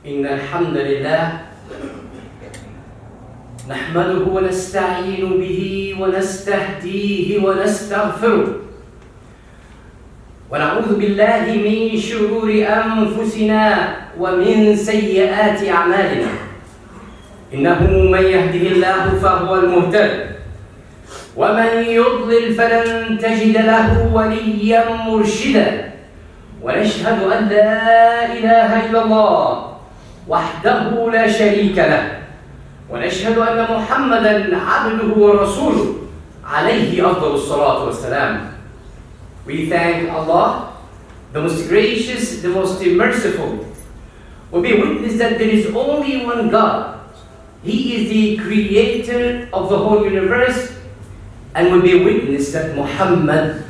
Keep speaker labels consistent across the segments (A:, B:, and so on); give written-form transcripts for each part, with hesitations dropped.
A: إن الحمد لله نحمده ونستعين به ونستهديه ونستغفره ونعوذ بالله من شرور أنفسنا ومن سيئات أعمالنا إنه من يهده الله فهو المهتد ومن يضلل فلن تجد له وليا مرشدا ونشهد أن لا إله إلا الله وحده لا شريك له ونشهد أن محمدا عبده ورسوله عليه أفضل الصلاة والسلام. We thank Allah, the most gracious, the most merciful. We bear witness that there is only one God. He is the creator of the whole universe, and we bear witness that Muhammad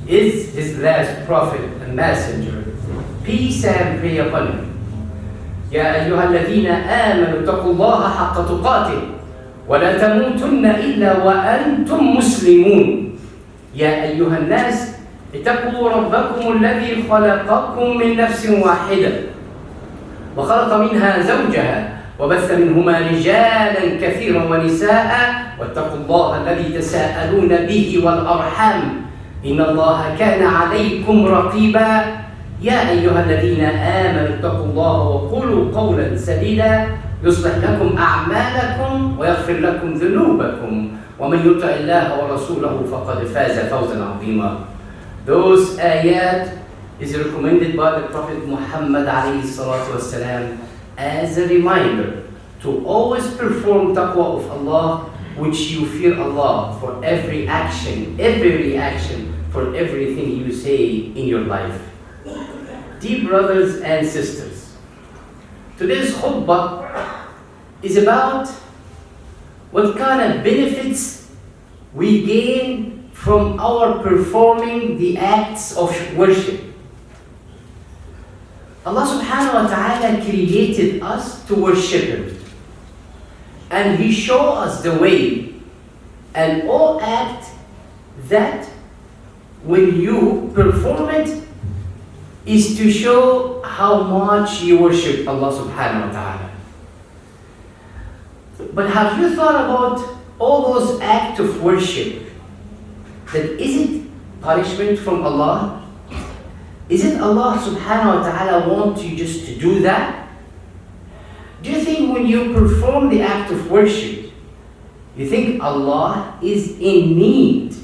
A: is his last prophet and messenger. Peace and prayer upon him. يا أيها الذين آمنوا اتقوا الله حق تقاته ولا تموتن إلا وأنتم مسلمون. يا أيها الناس اتقوا ربكم الذي خلقكم من نفس واحدة وخلق منها زوجها وبث منهما رجالا كثيرا ونساء واتقوا الله الذي تساءلون به والأرحام إن الله كان عليكم رقيبا. يا أيها الذين آمنوا اتقوا الله وقولوا قولا سديدا يصلح لكم أعمالكم ويغفر لكم ذنوبكم ومن يطع الله ورسوله فقد فاز فوزا عظيما. Those ayat is recommended by the Prophet Muhammad alayhi salatu wasalam as a reminder to always perform taqwa of Allah, which you fear Allah for every action, every reaction, for everything you say in your life. Dear brothers and sisters, today's khutbah is about what kind of benefits we gain from our performing the acts of worship. Allah subhanahu wa ta'ala created us to worship Him, and He showed us the way, and all act that when you perform it is to show how much you worship Allah subhanahu wa ta'ala. But have you thought about all those acts of worship? That is it punishment from Allah? Is it Allah subhanahu wa ta'ala want you just to do that? Do you think when you perform the act of worship, you think Allah is in need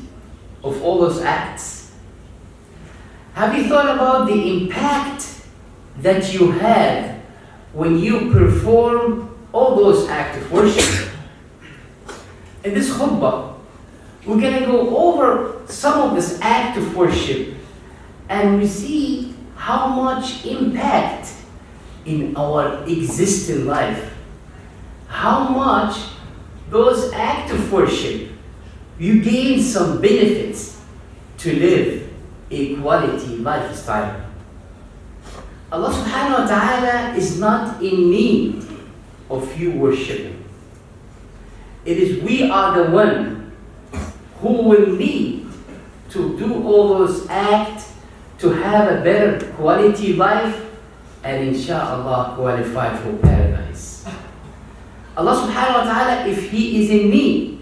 A: of all those acts? Have you thought about the impact that you have when you perform all those acts of worship? In this khutbah, we're going to go over some of this act of worship and we see how much impact in our existing life, how much those acts of worship, you gain some benefits to live a quality lifestyle. Allah subhanahu wa ta'ala is not in need of you worshiping. It is we are the one who will need to do all those acts to have a better quality life and inshallah qualify for paradise. Allah subhanahu wa ta'ala, if He is in need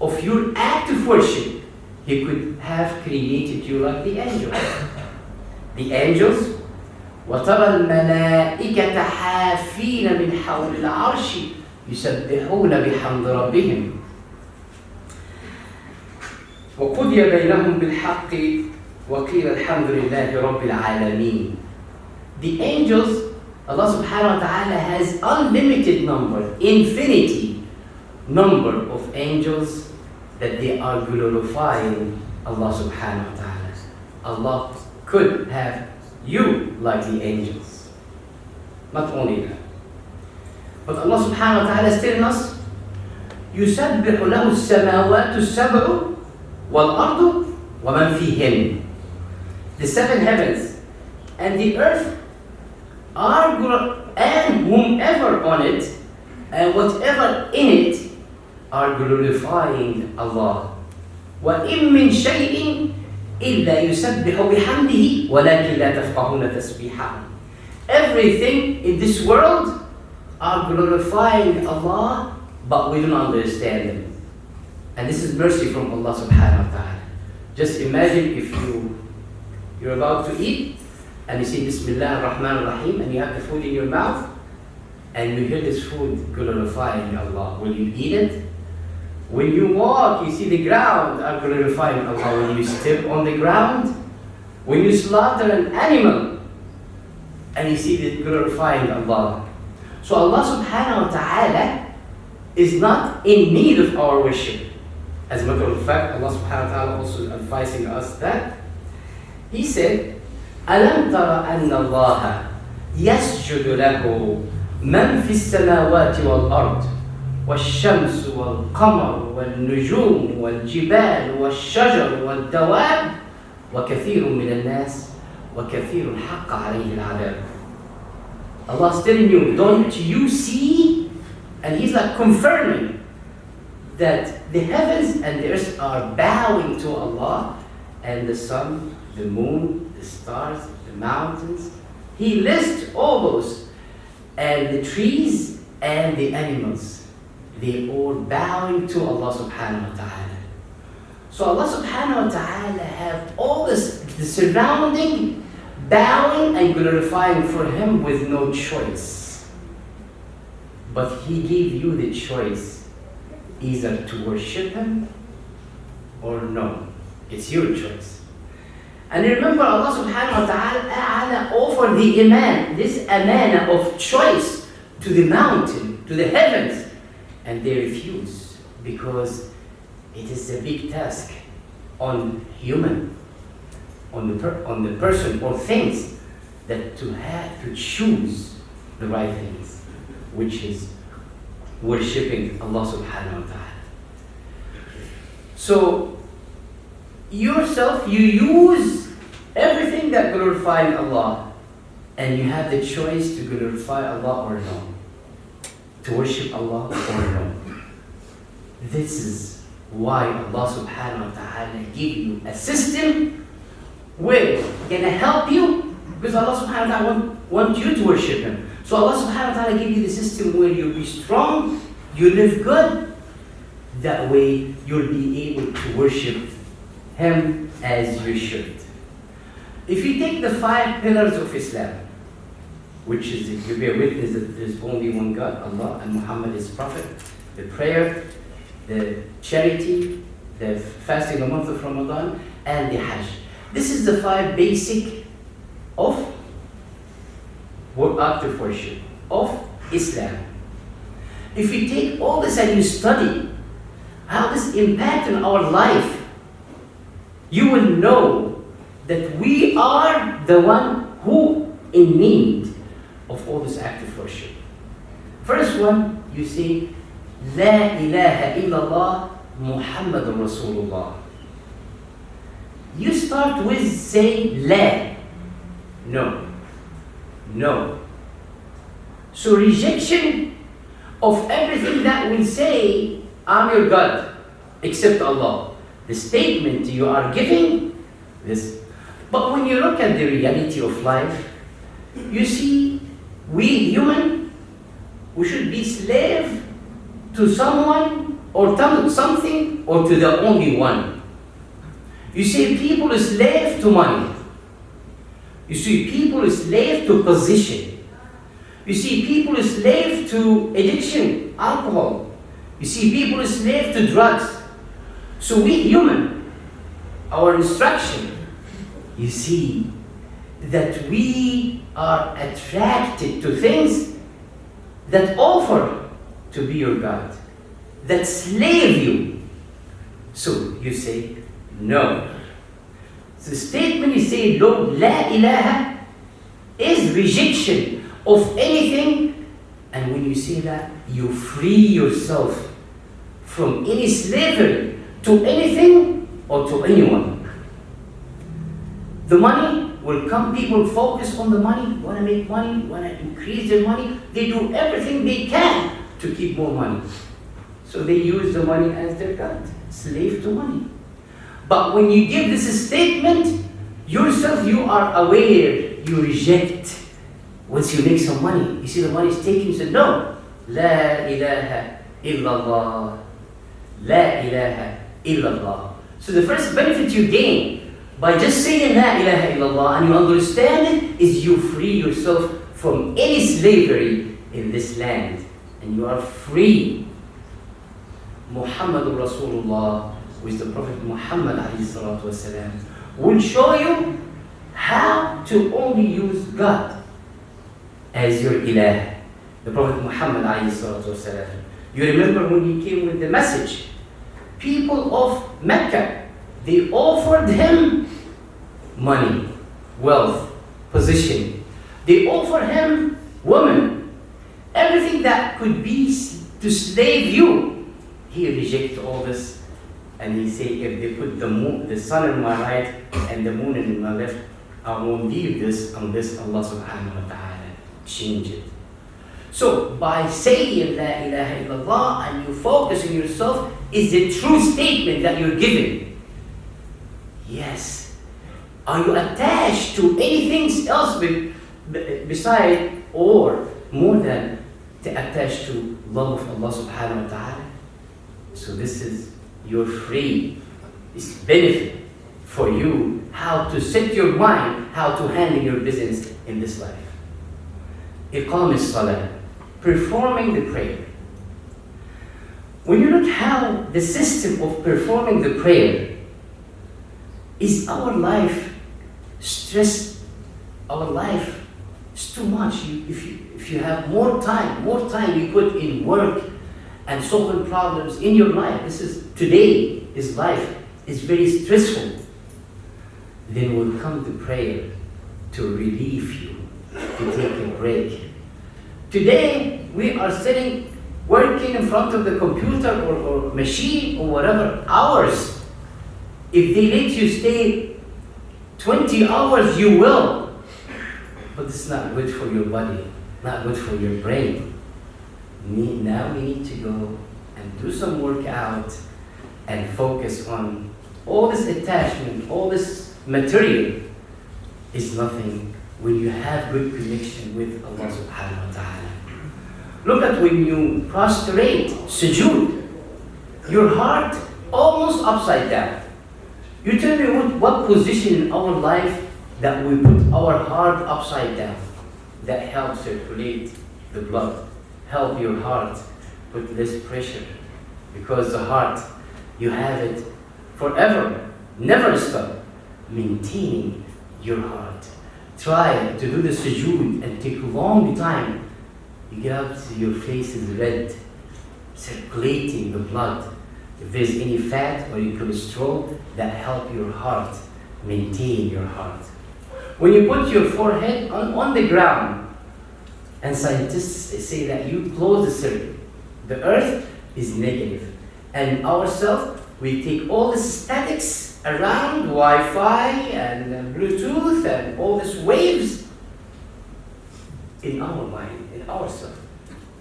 A: of your act of worship, He could have created you like the angels. The angels, وَتَرَى الْمَلَائِكَةَ حَافِينَ مِنْ حَوْلِ الْعَرْشِ يُسَبِّحُونَ بِحَمْدِ رَبِّهِمْ وَقُضِيَ بَيْنَهُمْ بِالْحَقِّ وَقِيلَ الْحَمْدُ لِلَّهِ رَبِّ الْعَالَمِينَ. The angels, Allah subhanahu wa ta'ala has unlimited number, infinity number of angels that they are glorifying Allah subhanahu wa ta'ala. Allah could have you like the angels. Not only that, but Allah subhanahu wa ta'ala is telling us, يُسَبِّحُ لَهُ السَّمَاوَاتُ السَّبْعُ وَالْأَرْضُ وَمَنْ فِيهِنْ. The seven heavens and the earth are and whomever on it and whatever in it are glorifying Allah. وَإِن مِّن شَيْءٍ إِلَّا يُسَبِّحُ بِحَمْدِهِ وَلَكِنْ لَا تَفْقَهُونَ تَسْبِيحَهُ. everything in this world are glorifying Allah, but we don't understand them. And this is mercy from Allah subhanahu wa ta'ala. Just imagine if you're about to eat and you say Bismillah, ar-rahman, ar-raheem, and you have the food in your mouth and you hear this food glorifying Allah. Will you eat it? When you walk, you see the ground are glorifying Allah. When you step on the ground, when you slaughter an animal and you see it glorifying Allah. So Allah subhanahu wa ta'ala is not in need of our worship. As a matter of fact, Allah subhanahu wa ta'ala also advising us that He said, أَلَمْ تَرَ أَنَّ اللَّهَ يَسْجُدُ لَهُ مَنْ فِي السَّمَاوَاتِ وَالْأَرْضِ وَالشَّمْسُ وَالْقَمَرُ وَالنُّجُومُ وَالْجِبَالُ وَالشَّجَرُ وَالدَّوَابُ وَكَثِيرٌ مِنَ النَّاسِ وَكَثِيرٌ حَقَّ عَلَيْهِ الْعَذَابُ. Allah is telling you, don't you see? And He's like confirming that the heavens and the earth are bowing to Allah, and the sun, the moon, the stars, the mountains. He lists all those, and the trees and the animals. They all bowing to Allah subhanahu wa ta'ala. So Allah subhanahu wa ta'ala have all this, the surrounding, bowing and glorifying for Him with no choice. But He gave you the choice, either to worship Him or no. It's your choice. And remember, Allah subhanahu wa ta'ala offered the iman, this amana of choice to the mountain, to the heavens, and they refuse because it is a big task on human, on the person or things, that to have to choose the right things, which is worshipping Allah subhanahu wa ta'ala. So yourself, you use everything that glorifies Allah, and you have the choice to glorify Allah or no, to worship Allah or no. This is why Allah subhanahu wa ta'ala give you a system where gonna help you, because Allah subhanahu wa ta'ala want you to worship Him. So Allah subhanahu wa ta'ala give you the system where you'll be strong, you live good. That way you'll be able to worship Him as you should. If you take the 5 pillars of Islam, which is if you bear witness that there's only one God, Allah, and Muhammad is Prophet, the prayer, the charity, the fasting the month of Ramadan, and the Hajj. This is the 5 basic of act of worship of Islam. If you take all this and you study how this impacts on our life, you will know that we are the one who in need of all this act of worship. First one, you say, La ilaha illallah Muhammadun Rasulullah. You start with say La. No. So rejection of everything that will say, I'm your God, except Allah. The statement you are giving, this. But when you look at the reality of life, you see, we human, we should be slave to someone or to something or to the only one. You see, people are slave to money. You see, people are slave to position. You see, people are slave to addiction, alcohol. You see, people are slave to drugs. So we human, our instruction, you see, that we are attracted to things that offer to be your God, that slave you. So you say, no. The statement you say, Lord, La ilaha, is rejection of anything. And when you say that, you free yourself from any slavery to anything or to anyone. The money will come, people focus on the money, want to make money, want to increase their money. They do everything they can to keep more money. So they use the money as their God, slave to money. But when you give this statement, yourself, you are aware, you reject once you make some money, you see the money is taken, you say, no. La ilaha illallah. La ilaha illallah. So the first benefit you gain by just saying La ilaha illallah and you understand it is you free yourself from any slavery in this land. And you are free. Muhammadur Rasulullah, who is the Prophet Muhammad ﷺ, will show you how to only use God as your ilah. The Prophet Muhammad ﷺ. You remember when he came with the message, people of Mecca, they offered him money, wealth, position. They offered him women, everything that could be to slave you. He rejected all this, and he said, if they put the sun in my right and the moon in my left, I won't leave this unless Allah subhanahu wa ta'ala change it. So by saying La ilaha illallah and you focus on yourself is the true statement that you're giving. Yes. Are you attached to anything else beside or more than to attach to love of Allah subhanahu wa ta'ala? So this is your free. It's benefit for you how to set your mind, how to handle your business in this life. Iqam as-salah, performing the prayer. When you look how the system of performing the prayer is our life stress, our life is too much. If you have more time you put in work and solving problems in your life. Today is life is very stressful. Then will come the prayer to relieve you, to take a break. Today we are sitting, working in front of the computer or machine or whatever hours. If they let you stay 20 hours, you will. But it's not good for your body, not good for your brain. Now we need to go and do some workout and focus on all this attachment, all this material is nothing when you have good connection with Allah subhanahu wa ta'ala. Look at when you prostrate, sujood, your heart almost upside down. You tell me what position in our life that we put our heart upside down that helps circulate the blood, help your heart put less pressure, because the heart, you have it forever, never stop maintaining your heart. Try to do the sujood and take a long time. You get up, your face is red, circulating the blood. If there's any fat or any cholesterol, that help your heart, maintain your heart. When you put your forehead on the ground, and scientists say that you close the circle, the earth is negative. And ourselves, we take all the statics around, Wi-Fi and Bluetooth and all these waves in our mind, in ourselves.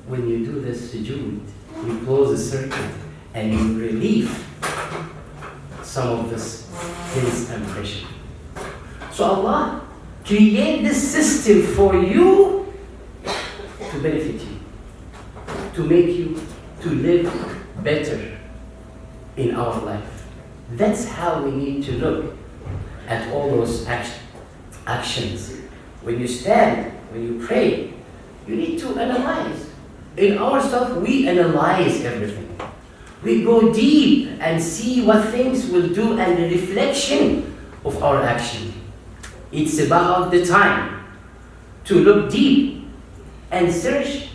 A: When you do this sujood, you close the circuit and you relieve some of this tense and pressure. So Allah created this system for you to benefit you, to make you to live better in our life. That's how we need to look at all those actions. When you stand, when you pray, you need to analyze. In ourselves, we analyze everything. We go deep and see what things will do and the reflection of our action. It's about the time to look deep and search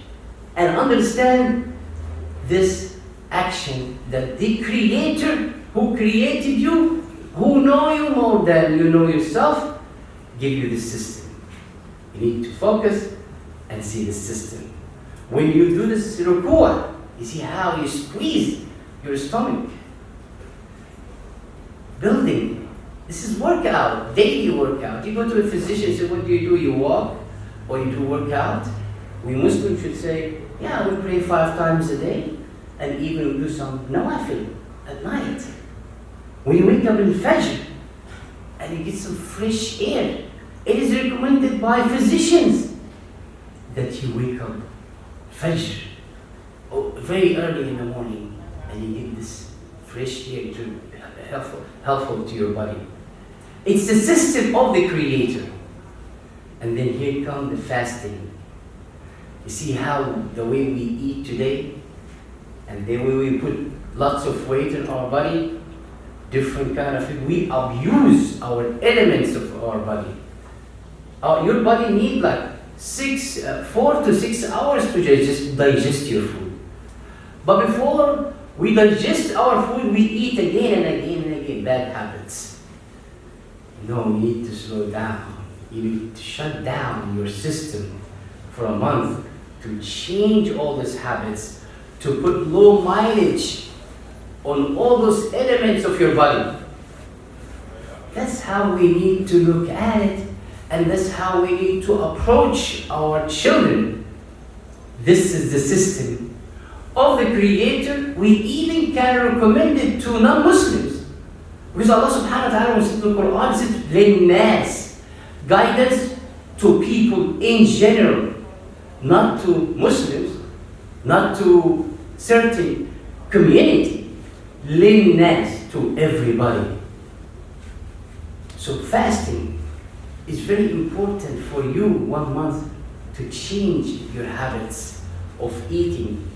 A: and understand this action that the Creator who created you, who know you more than you know yourself, give you the system. You need to focus and see the system. When you do this ruku'ah, you see how you squeeze your stomach. Building. This is workout, daily workout. You go to a physician and say, what do? You walk or you do workout? We Muslims should say, yeah, we pray 5 times a day and even do some nawafil at night. When you wake up in Fajr and you get some fresh air, it is recommended by physicians that you wake up Fajr, very early in the morning, and you get this fresh air to helpful to your body. It's the system of the Creator. And then here comes the fasting. You see how the way we eat today, and the way we put lots of weight in our body, different kind of food. We abuse our elements of our body. Your body needs like 4 to 6 hours to just digest your food. But before we digest our food, we eat again and again and again. Bad habits. No, you need to slow down. You need to shut down your system for a month to change all these habits, to put low mileage on all those elements of your body. That's how we need to look at it, and that's how we need to approach our children. This is the system of the Creator. We even can recommend it to non-Muslims. Because Allah subhanahu wa ta'ala said in the Quran, says, لِلنَّاسِ, guidance to people in general, not to Muslims, not to certain community, لِلنَّاسِ, to everybody. So fasting is very important for you 1 month to change your habits of eating,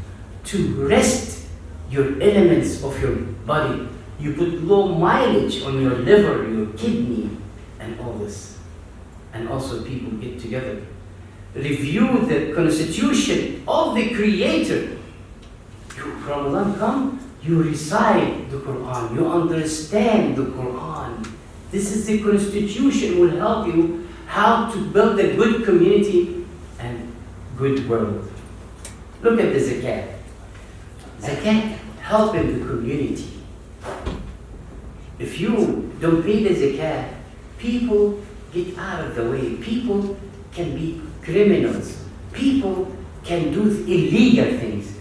A: to rest your elements of your body. You put low mileage on your liver, your kidney, and all this. And also people get together, review the constitution of the Creator. Ramadan come, you recite the Quran, you understand the Quran. This is the constitution, will help you how to build a good community and good world. Look at the zakat. Zakat helping the community. If you don't pay the zakat, people get out of the way. People can be criminals. People can do illegal things.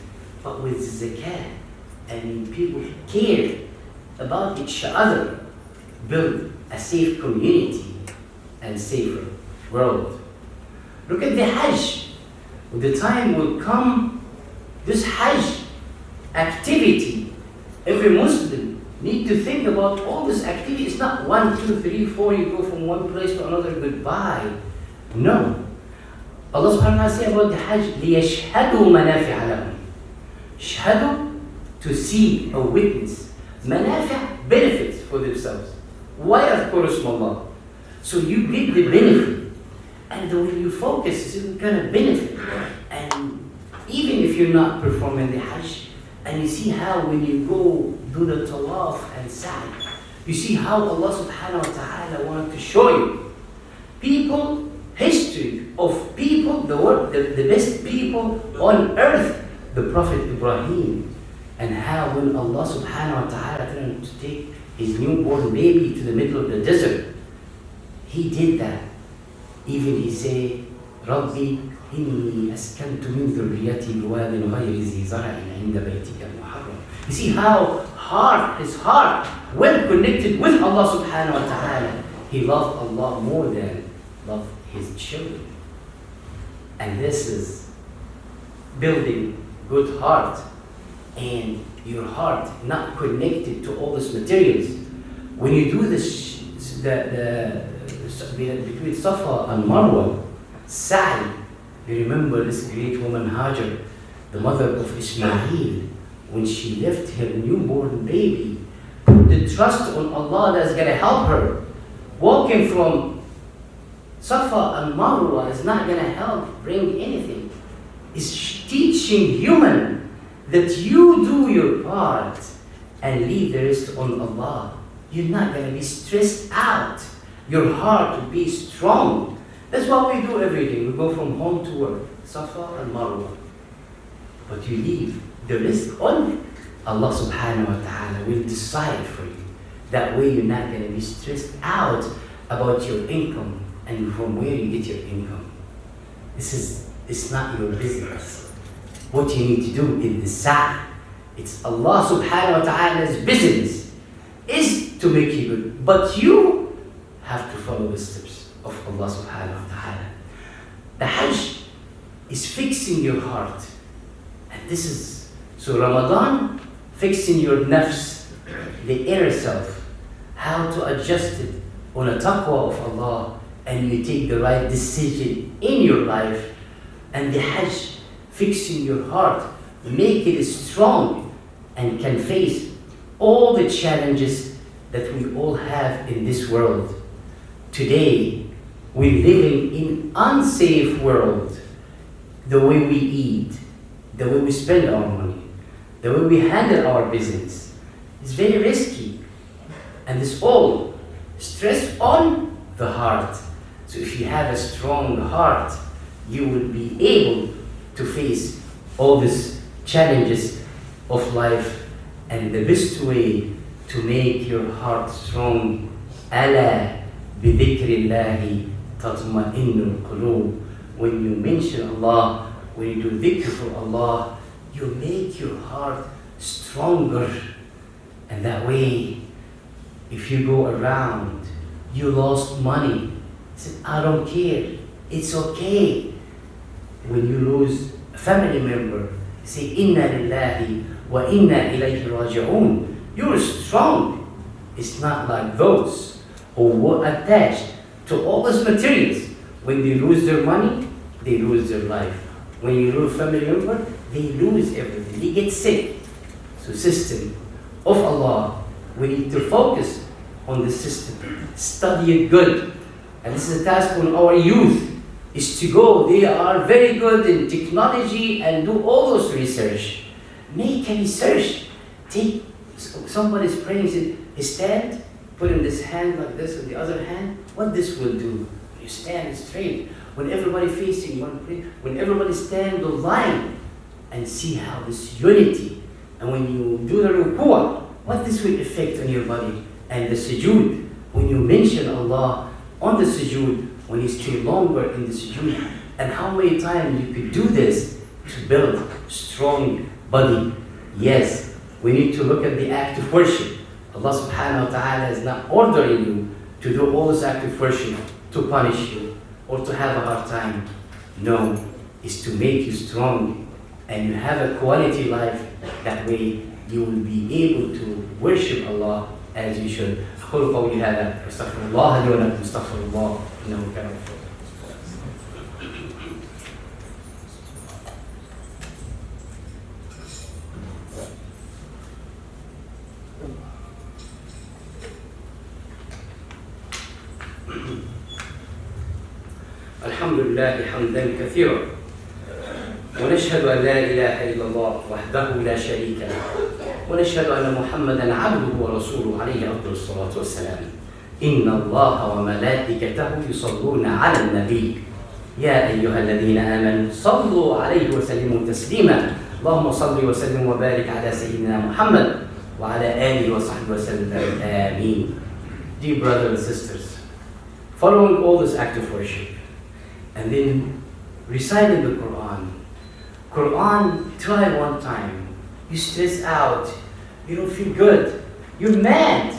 A: But with zakat, people care about each other, build a safe community and safer world. Look at the Hajj. The time will come, this Hajj activity, every Muslim need to think about all this activity. It's not 1, 2, 3, 4, you go from one place to another, goodbye. No. Allah subhanahu wa ta'ala says about the Hajj, لِيَشْهَدُوا مَنَافِعَ لَهُمْ. Shahadu, to see or witness. Manafi', benefits for themselves. Why of Allah? So you get the benefit. And when you focus, it's going to benefit. And even if you're not performing the Hajj, and you see how when you go do the tawaf and sa'i, you see how Allah subhanahu wa ta'ala wanted to show you people, history of people, the best people on earth, the Prophet Ibrahim, and how when Allah subhanahu wa ta'ala told him to take his newborn baby to the middle of the desert, he did that. Even he said, Rabbi, inni askantu min dhurriyati biwadin ghayri zi zara'in 'inda baytika al-muharram. You see how his heart, well connected with Allah subhanahu wa ta'ala. He loved Allah more than loved his children. And this is building good heart, and your heart not connected to all these materials. When you do this, between Safa and Marwa, Sa'i, you remember this great woman Hajar, the mother of Ismail, when she left her newborn baby, put the trust on Allah that's going to help her. Walking from Safa and Marwa is not going to help bring anything. It's teaching human that you do your part and leave the rest on Allah. You're not going to be stressed out. Your heart will be strong. That's what we do every day. We go from home to work, Safa and Marwa. But you leave the risk on Allah subhanahu wa ta'ala will decide for you. That way you're not going to be stressed out about your income and from where you get your income. It's not your business. What you need to do in the sa'i, it's Allah subhanahu wa ta'ala's business, is to make you good. But you have to follow the steps of Allah subhanahu wa ta'ala. The Hajj is fixing your heart. And this is, so Ramadan, fixing your nafs, the inner self, how to adjust it on a taqwa of Allah, and you take the right decision in your life. And the Hajj, fixing your heart, make it strong and can face all the challenges that we all have in this world. Today, we're living in unsafe world. The way we eat, the way we spend our money, the way we handle our business is very risky. And this all stress on the heart. So if you have a strong heart, you will be able to face all these challenges of life. And the best way to make your heart strong, ala bidhikrillahi tatma'innul qulub. When you mention Allah, when you do dhikr for Allah, you make your heart stronger. And that way, if you go around, you lost money, say, I don't care, it's okay. When you lose a family member, say, inna lillahi wa inna ilayhi raji'un. You're strong. It's not like those who were attached to all these materials. When they lose their money, they lose their life. When you lose a family member, they lose everything. They get sick. So system of Allah, we need to focus on the system. Study it good. And this is a task on our youth, is to go. They are very good in technology and do all those research. Make a research. Take, somebody's praying, say, stand, put in this hand like this and the other hand. What this will do? You stand straight. When everybody facing one place, when everybody stand the line, and see how this unity. And when you do the ruku'ah, what this will affect on your body. And the sujood, when you mention Allah on the sujood, when you stay longer in the sujood, and how many times you could do this to build strong body. Yes, we need to look at the act of worship. Allah subhanahu wa ta'ala is not ordering you to do all this act of worship to punish you or to have a hard time. No, it's to make you strong and you have a quality life. That way you will be able to worship Allah as you should. أقول قولي هذا أستغفر الله لي ولكم استغفر الله إنه كان غفورا. الحمد لله حمدا كثيرا ونشهد أن لا إله إلا الله وحده لا شريك له ونشهد أن محمدا عبده ورسوله عليه أفضل الصلاة والسلام. إن الله وملائكته يصلون على النبي يا أيها الذين آمنوا صلوا عليه وسلموا تسليما. اللهم صل وسلم وبارك على سيدنا محمد وعلى آله وصحبه وسلم آمين. Dear brothers and sisters, following all this act of worship and then reciting the Quran. Quran, try one time. You stress out, you don't feel good, you're mad.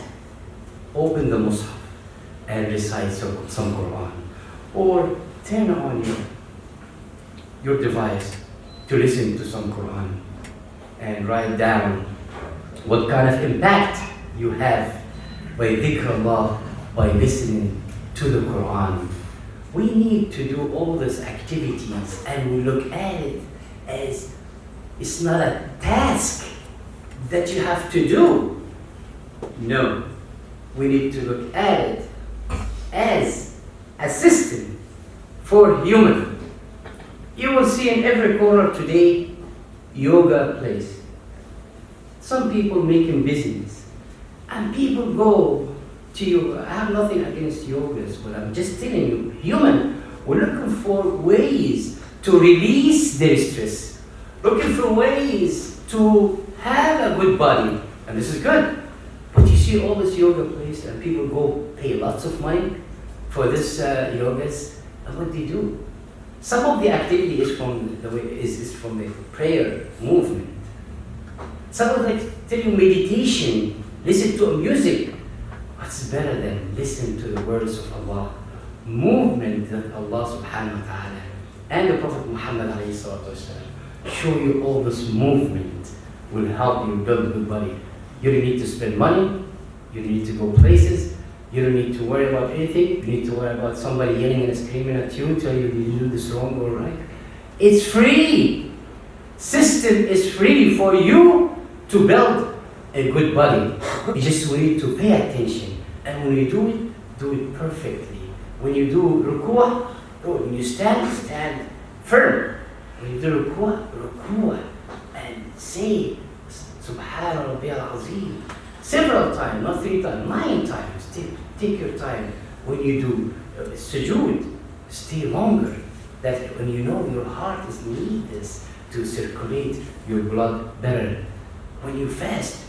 A: Open the Mus'haf and recite some Quran. Or turn on your device to listen to some Quran and write down what kind of impact you have by dhikr Allah, by listening to the Quran. We need to do all these activities and we look at it as it's not a task that you have to do. No, we need to look at it as a system for human. You will see in every corner today yoga place. Some people making business and people go to yoga. I have nothing against yogas, but I'm just telling you, human, we're looking for ways to release their stress, looking for ways to have a good body, and this is good. But you see all this yoga place, and people go pay lots of money for this yogas, and what they do? Some of the activity is from the way is from the prayer movement. Some of them tell you meditation, listen to music. What's better than listen to the words of Allah? Movement that Allah subhanahu wa ta'ala and the Prophet Muhammad show you all this movement will help you build a good body. You don't need to spend money, you don't need to go places, you don't need to worry about anything, you need to worry about somebody yelling and screaming at you, tell you you do this wrong or right. It's free. System is free for you to build a good body. You just need to pay attention. And when you do it perfectly. When you do ruku'ah, when you stand firm. When you do ruku'ah, and say, Subhana Rabbiyal Azim, several times, not 3 times, 9 times. Take your time. When you do sujood, stay longer. That when you know your heart needs this to circulate your blood better. When you fast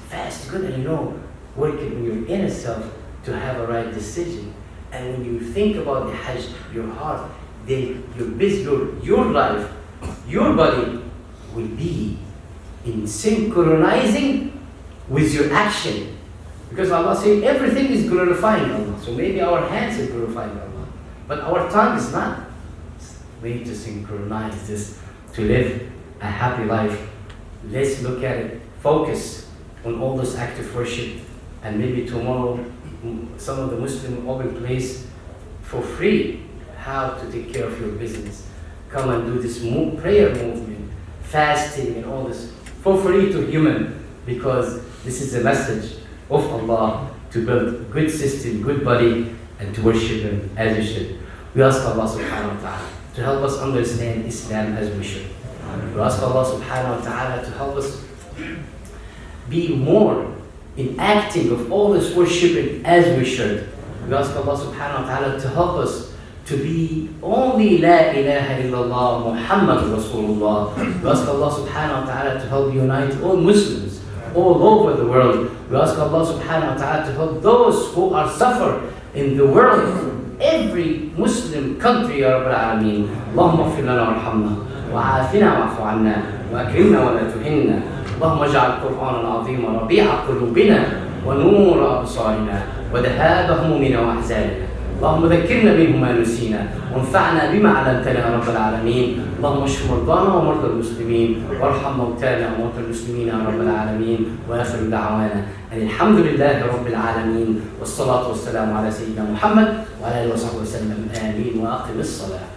A: good, and you know, working on your inner self to have a right decision. And when you think about the Hajj, your heart, your life, your body will be in synchronizing with your action. Because Allah says everything is glorifying Allah. So maybe our hands are glorifying Allah, but our tongue is not. We need to synchronize this to live a happy life. Let's look at it. Focus on all this act of worship. And maybe tomorrow, some of the Muslims will open place for free how to take care of your business. Come and do this prayer movement, fasting and all this for free to human, because this is a message of Allah to build good system, good body, and to worship Him as we should. We ask Allah subhanahu wa ta'ala to help us understand Islam as we should. We ask Allah subhanahu wa ta'ala to help us be more in acting of all this worshiping as we should. We ask Allah subhanahu wa ta'ala to help us to be only La ilaha illallah Muhammad Rasulullah. We ask Allah subhanahu wa ta'ala to help unite all Muslims all over the world. We ask Allah subhanahu wa ta'ala to help those who are suffering in the world. Every Muslim country, Ya Rabbil Alameen. Allahumma ighfir lana warhamna wa'afina wa'fu anna wa'akrimna wa la tuhinna. اللهم اجعل القرآن العظيم ربيع قلوبنا ونور أبصارنا وذهاب همومنا وأحزاننا. اللهم ذكرنا منه ما نسينا وانفعنا بما علمتنا يا رب العالمين. اللهم اشف مرضانا ومرضى المسلمين وارحم موتانا وموتى المسلمين يا رب العالمين. وآخر دعوانا أن الحمد لله رب العالمين والصلاة والسلام على سيدنا محمد وعلى آله وصحبه وسلم. آمين. وأقم الصلاة.